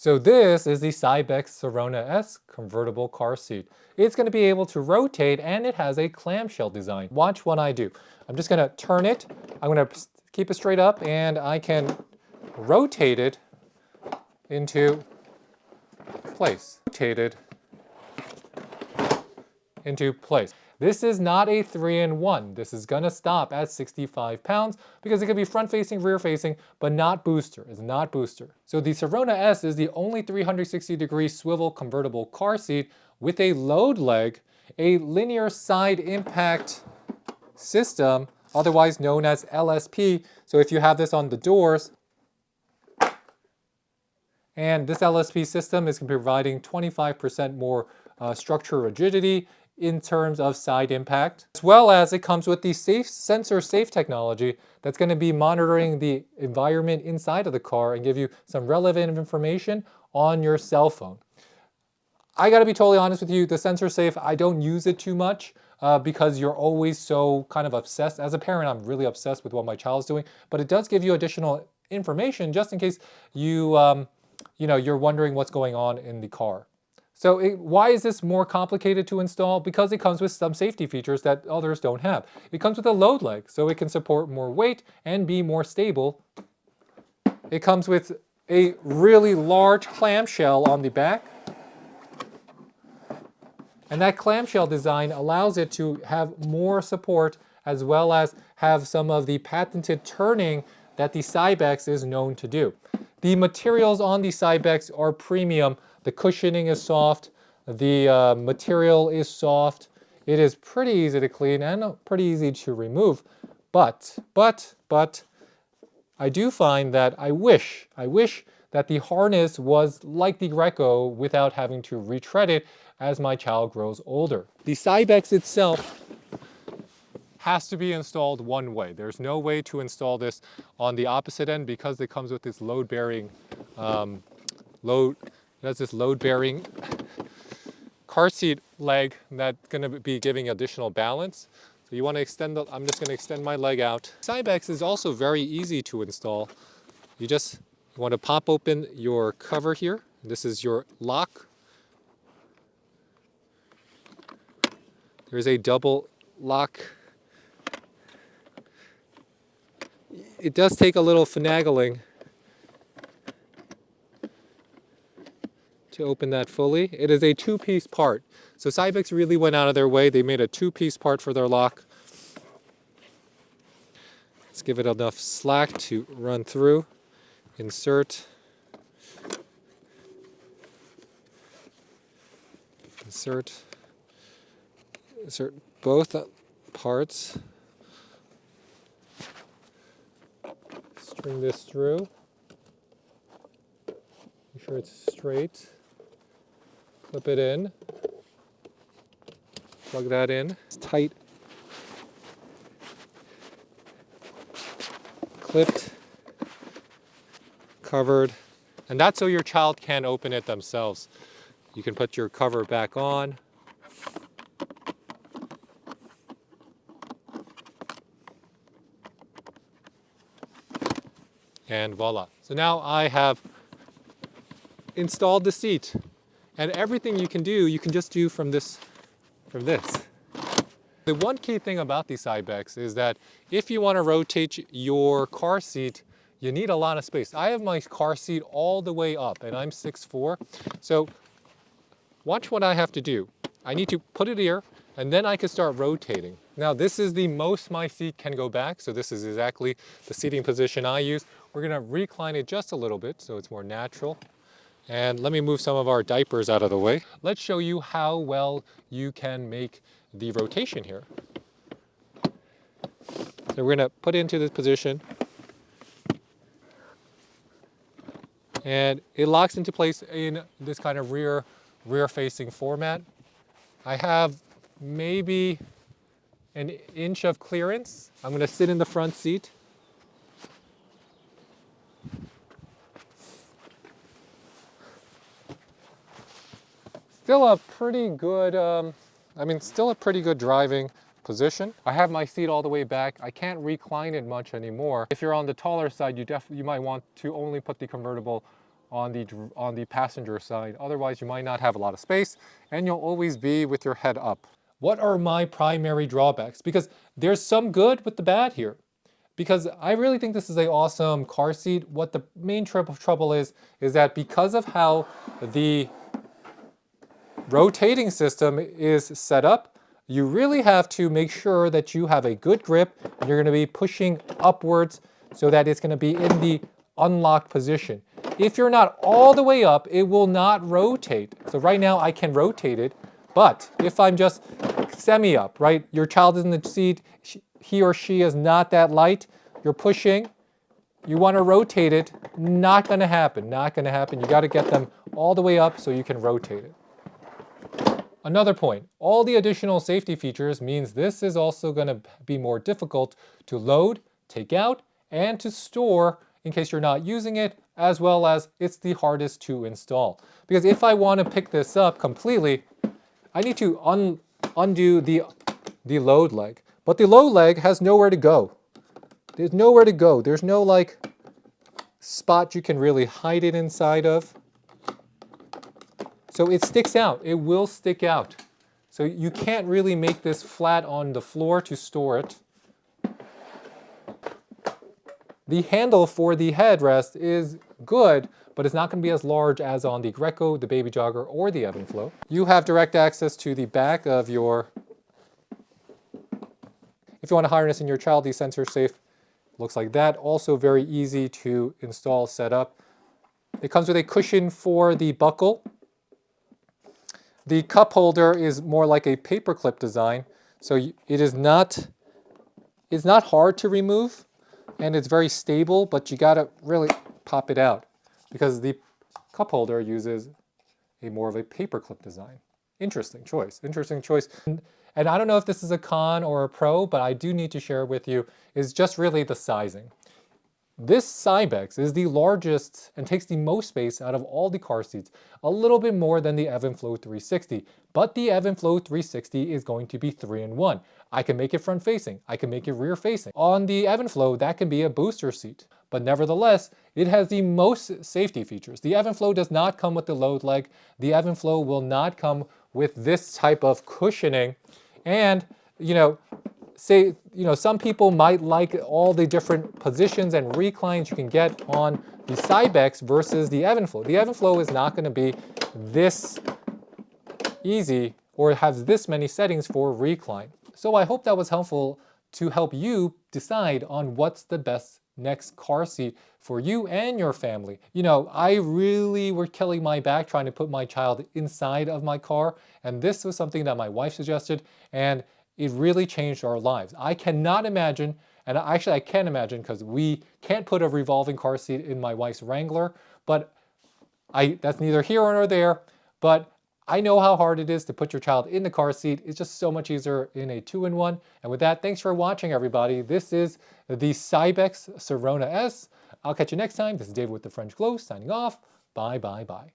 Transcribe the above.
So this is the Cybex Sirona S convertible car seat. It's going to be able to rotate and it has a clamshell design. Watch what I do. I'm just going to turn it. I'm going to keep it straight up and I can rotate it into place. Rotate it into place. This is not a 3-in-1. This is gonna stop at 65 pounds because it can be front-facing, rear-facing, but not booster. It's not booster. So the Sirona S is the only 360-degree swivel convertible car seat with a load leg, a linear side impact system, otherwise known as LSP. So if you have this on the doors, and this LSP system is providing 25% more structural rigidity in terms of side impact, as well as it comes with the SensorSafe technology that's going to be monitoring the environment inside of the car and give you some relevant information on your cell phone. I got to be totally honest with you, the SensorSafe, I don't use it too much because you're always so kind of obsessed. As a parent, I'm really obsessed with what my child's doing, but it does give you additional information just in case you're wondering what's going on in the car. So why is this more complicated to install? Because it comes with some safety features that others don't have. It comes with a load leg, so it can support more weight and be more stable. It comes with a really large clamshell on the back. And that clamshell design allows it to have more support as well as have some of the patented turning that the Cybex is known to do. The materials on the Cybex are premium. The cushioning is soft. The material is soft. It is pretty easy to clean and pretty easy to remove. But I do find that I wish that the harness was like the Graco without having to retread it as my child grows older. The Cybex itself has to be installed one way. There's no way to install this on the opposite end because it comes with this load-bearing load-bearing car seat leg that's going to be giving additional balance. So you want to extend I'm just going to extend my leg out. Cybex is also very easy to install. You want to pop open your cover here. This is your lock. There's a double lock. It does take a little finagling to open that fully. It is a two-piece part. So Cybex really went out of their way. They made a two-piece part for their lock. Let's give it enough slack to run through. Insert. Insert both parts. String this through. Make sure it's straight. Clip it in. Plug that in. It's tight. Clipped. Covered. And that's so your child can't open it themselves. You can put your cover back on. And voila. So now I have installed the seat. And everything you can do, you can just do from this. The one key thing about the Cybex is that if you want to rotate your car seat, you need a lot of space. I have my car seat all the way up and I'm 6'4". So watch what I have to do. I need to put it here and then I can start rotating. Now this is the most my seat can go back. So this is exactly the seating position I use. We're going to recline it just a little bit so it's more natural. And let me move some of our diapers out of the way. Let's show you how well you can make the rotation here. So we're going to put it into this position. And it locks into place in this kind of rear-facing format. I have maybe an inch of clearance. I'm going to sit in the front seat. Still a pretty good, still a pretty good driving position. I have my seat all the way back. I can't recline it much anymore. If you're on the taller side, you might want to only put the convertible on the passenger side. Otherwise, you might not have a lot of space, and you'll always be with your head up. What are my primary drawbacks? Because there's some good with the bad here. Because I really think this is an awesome car seat. What the main trouble is that because of how the rotating system is set up, you really have to make sure that you have a good grip and you're going to be pushing upwards so that it's going to be in the unlocked position. If you're not all the way up, it will not rotate. So right now I can rotate it, but if I'm just semi-up, right? Your child is in the seat, he or she is not that light, you're pushing, you want to rotate it, not going to happen, not going to happen. You got to get them all the way up so you can rotate it. Another point, all the additional safety features means this is also going to be more difficult to load, take out, and to store in case you're not using it, as well as it's the hardest to install. Because if I want to pick this up completely, I need to undo the load leg. But the load leg has nowhere to go. There's nowhere to go. There's no like spot you can really hide it inside of. So it sticks out. It will stick out. So you can't really make this flat on the floor to store it. The handle for the headrest is good, but it's not going to be as large as on the Graco, the Baby Jogger, or the Evenflo. You have direct access to the back of your... If you want to harness in your child, the SensorSafe looks like that. Also very easy to install, set up. It comes with a cushion for the buckle. The cup holder is more like a paperclip design, so it is not, it's not hard to remove, and it's very stable, but you gotta really pop it out because the cup holder uses a more of a paperclip design. Interesting choice, interesting choice. And I don't know if this is a con or a pro, but I do need to share with you is just really the sizing. This Cybex is the largest and takes the most space out of all the car seats, a little bit more than the Evenflo 360. But the Evenflo 360 is going to be 3-in-1. I can make it front facing, I can make it rear facing. On the Evenflo, that can be a booster seat. But nevertheless, it has the most safety features. The Evenflo does not come with the load leg. The Evenflo will not come with this type of cushioning. And, some people might like all the different positions and reclines you can get on the Cybex versus the Evenflo. The Evenflo is not going to be this easy or have this many settings for recline. So I hope that was helpful to help you decide on what's the best next car seat for you and your family. I really were killing my back trying to put my child inside of my car, and this was something that my wife suggested, and it really changed our lives. I cannot imagine, and actually I can imagine because we can't put a revolving car seat in my wife's Wrangler, but that's neither here nor there, but I know how hard it is to put your child in the car seat. It's just so much easier in a 2-in-1. And with that, thanks for watching, everybody. This is the Cybex Sirona S. I'll catch you next time. This is David with the French Glow signing off. Bye, bye, bye.